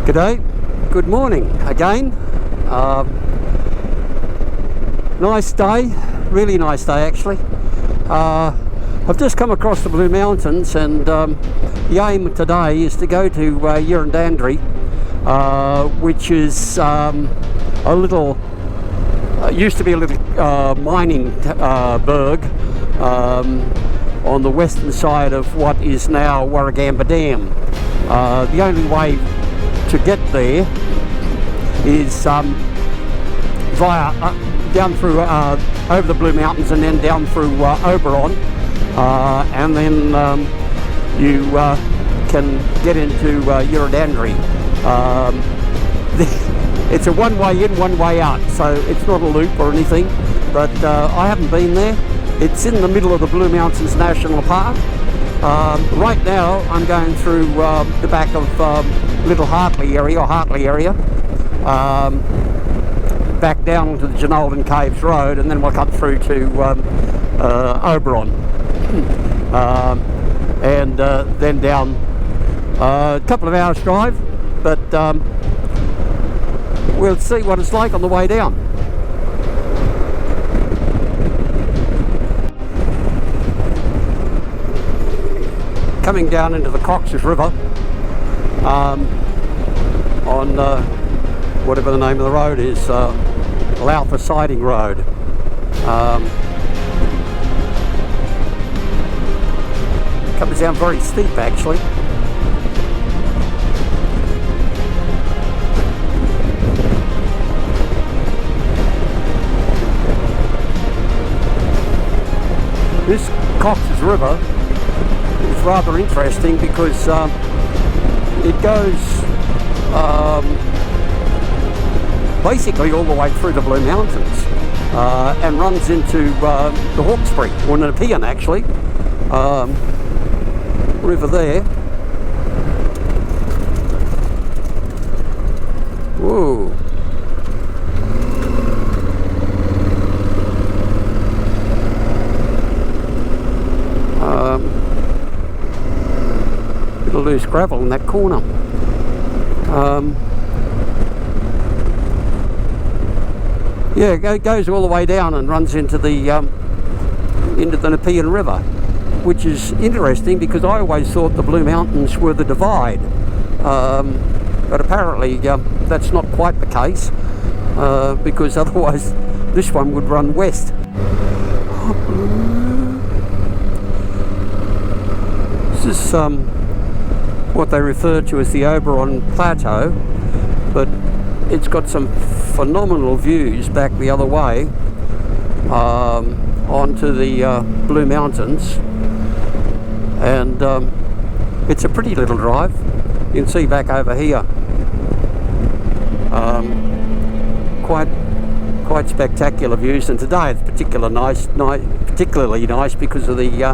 G'day, good morning again. Nice day, really nice day actually. I've just come across the Blue Mountains, and the aim today is to go to Yerranderie, which is a little, used to be a little mining burg on the western side of what is now Warragamba Dam. The only way to get there is via down through over the Blue Mountains and then down through Oberon, and then you can get into Yerranderie. It's a one-way in, one-way out, so it's not a loop or anything, but I haven't been there. It's in the middle of the Blue Mountains National Park. Right now I'm going through the back of Little Hartley area, back down to the Janolden Caves Road, and then we'll cut through to Oberon, and then down a couple of hours drive, but we'll see what it's like on the way down. Coming down into the Cox's River on whatever the name of the road is, Lowther Siding Road. Comes down very steep actually. This Cox's River is rather interesting because it goes basically all the way through the Blue Mountains and runs into the Hawkesbury, or Nepean actually, river there. Whoa. Bit of loose gravel in that corner. Yeah, it goes all the way down and runs into the Nepean River, which is interesting because I always thought the Blue Mountains were the divide, but apparently that's not quite the case, because otherwise this one would run west. This is what they refer to as the Oberon Plateau, but it's got some phenomenal views back the other way onto the Blue Mountains, and it's a pretty little drive. You can see back over here, quite spectacular views, and today it's particularly nice because of the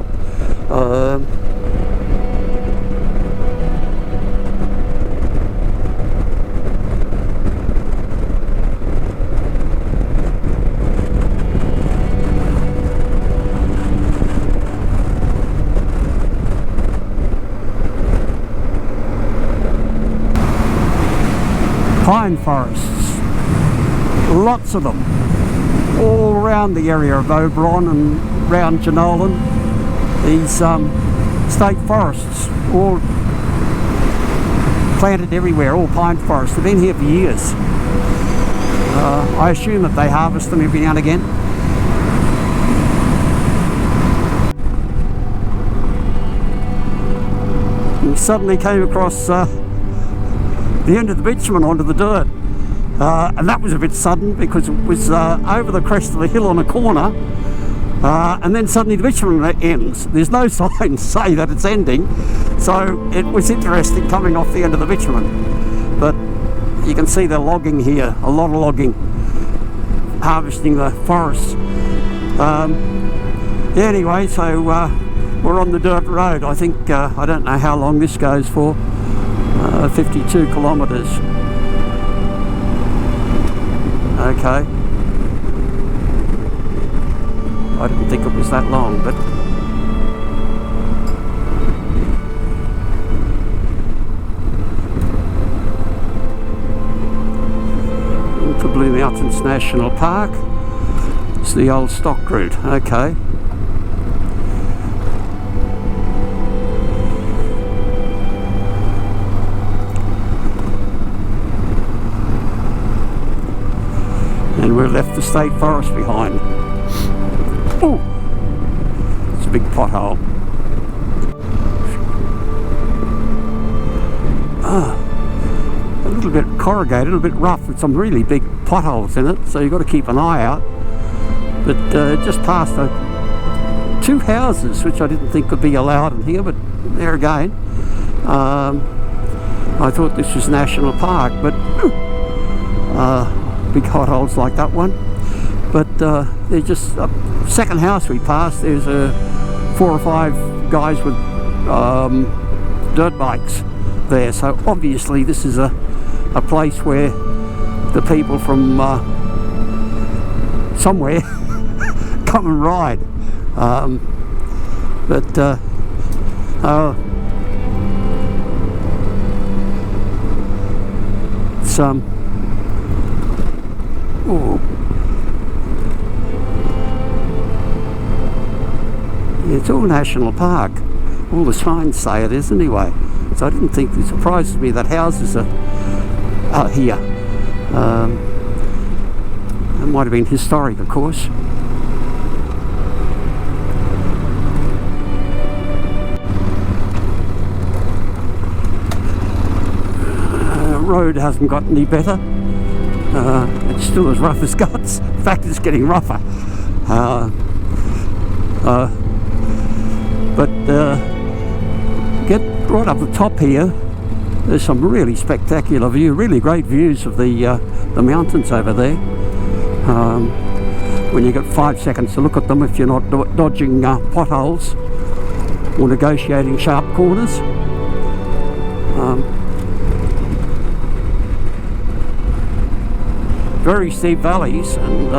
pine forests, lots of them, all around the area of Oberon and round Janolden. These state forests, all planted everywhere, all pine forests. They've been here for years. I assume that they harvest them every now and again. And suddenly came across the end of the bitumen onto the dirt, and that was a bit sudden because it was over the crest of the hill on a corner, and then suddenly the bitumen ends. There's no sign to say that it's ending, so it was interesting coming off the end of the bitumen. But you can see they're logging here, a lot of logging, harvesting the forests. Yeah, anyway, so we're on the dirt road. I think I don't know how long this goes for. 52 kilometres. Okay. I didn't think it was that long, but Blue Mountains National Park. It's the old stock route, okay. And we left the state forest behind. Oh, it's a big pothole. A little bit corrugated, a little bit rough with some really big potholes in it, so you've got to keep an eye out. But just past two houses, which I didn't think could be allowed in here, but there again, I thought this was National Park, but big potholes like that one. But there's just a second house we passed, there's 4 or 5 guys with dirt bikes there, so obviously this is a place where the people from somewhere come and ride. Oh, yeah, it's all National Park. All the signs say it is anyway. So I didn't think, it surprises me that houses are here. It might have been historic, of course. Road hasn't got any better. It's still as rough as guts. In fact, it's getting rougher. Get right up the top here. There's some really spectacular view, really great views of the mountains over there. When you get 5 seconds to look at them, if you're not dodging potholes or negotiating sharp corners. Very steep valleys, and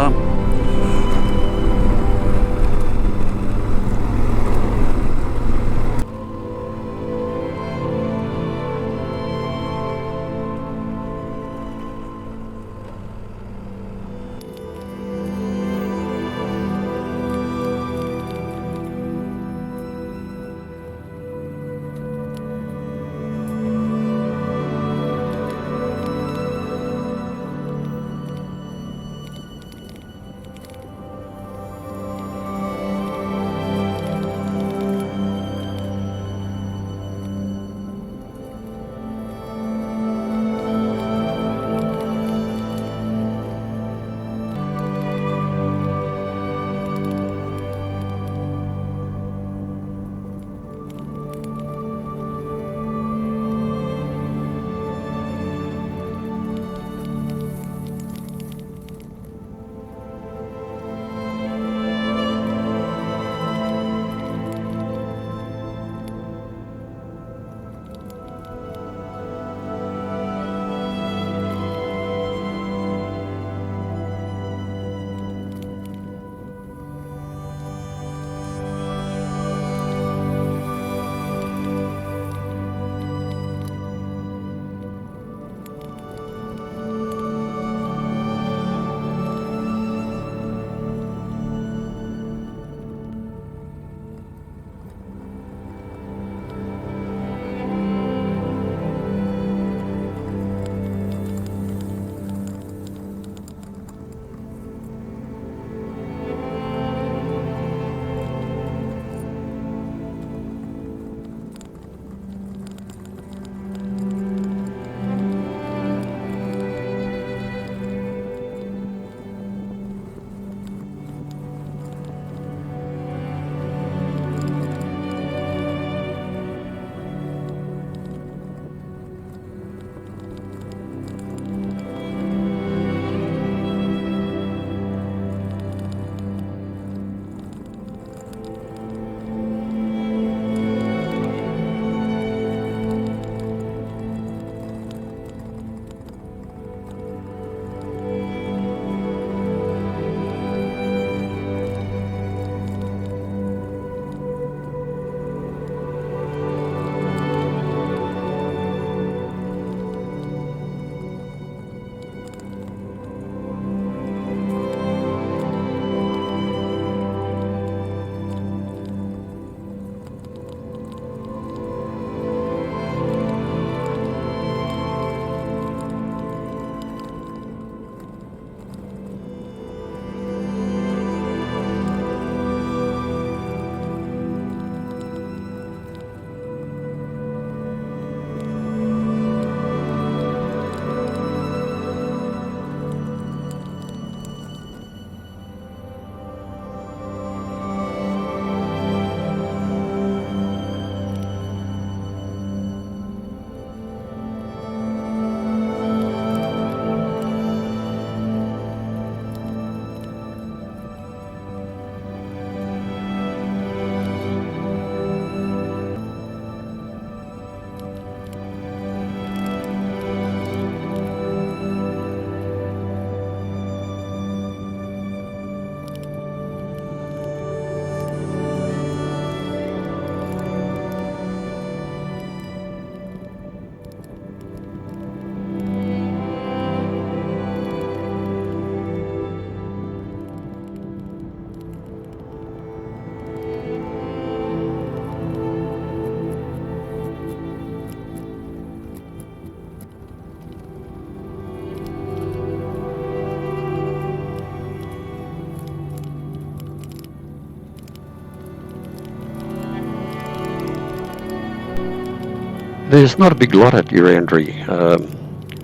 There's not a big lot at Yerranderie.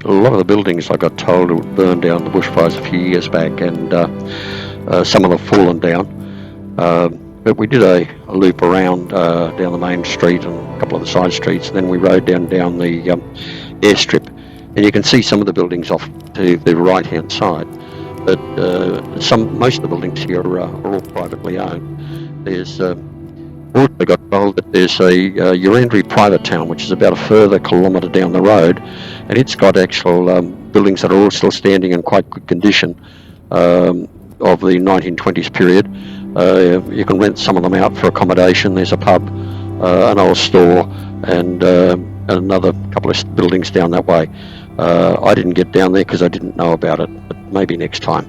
A lot of the buildings, I got told, were burned down in the bushfires a few years back, and some of them have fallen down. But we did a loop around down the main street and a couple of the side streets, and then we rode down the airstrip, and you can see some of the buildings off to the right-hand side. But most of the buildings here are all privately owned. There's also got told that there's a Yerranderie private town, which is about a further kilometre down the road, and it's got actual buildings that are all still standing in quite good condition of the 1920s period. You can rent some of them out for accommodation. There's a pub, an old store, and another couple of buildings down that way. I didn't get down there because I didn't know about it, but maybe next time.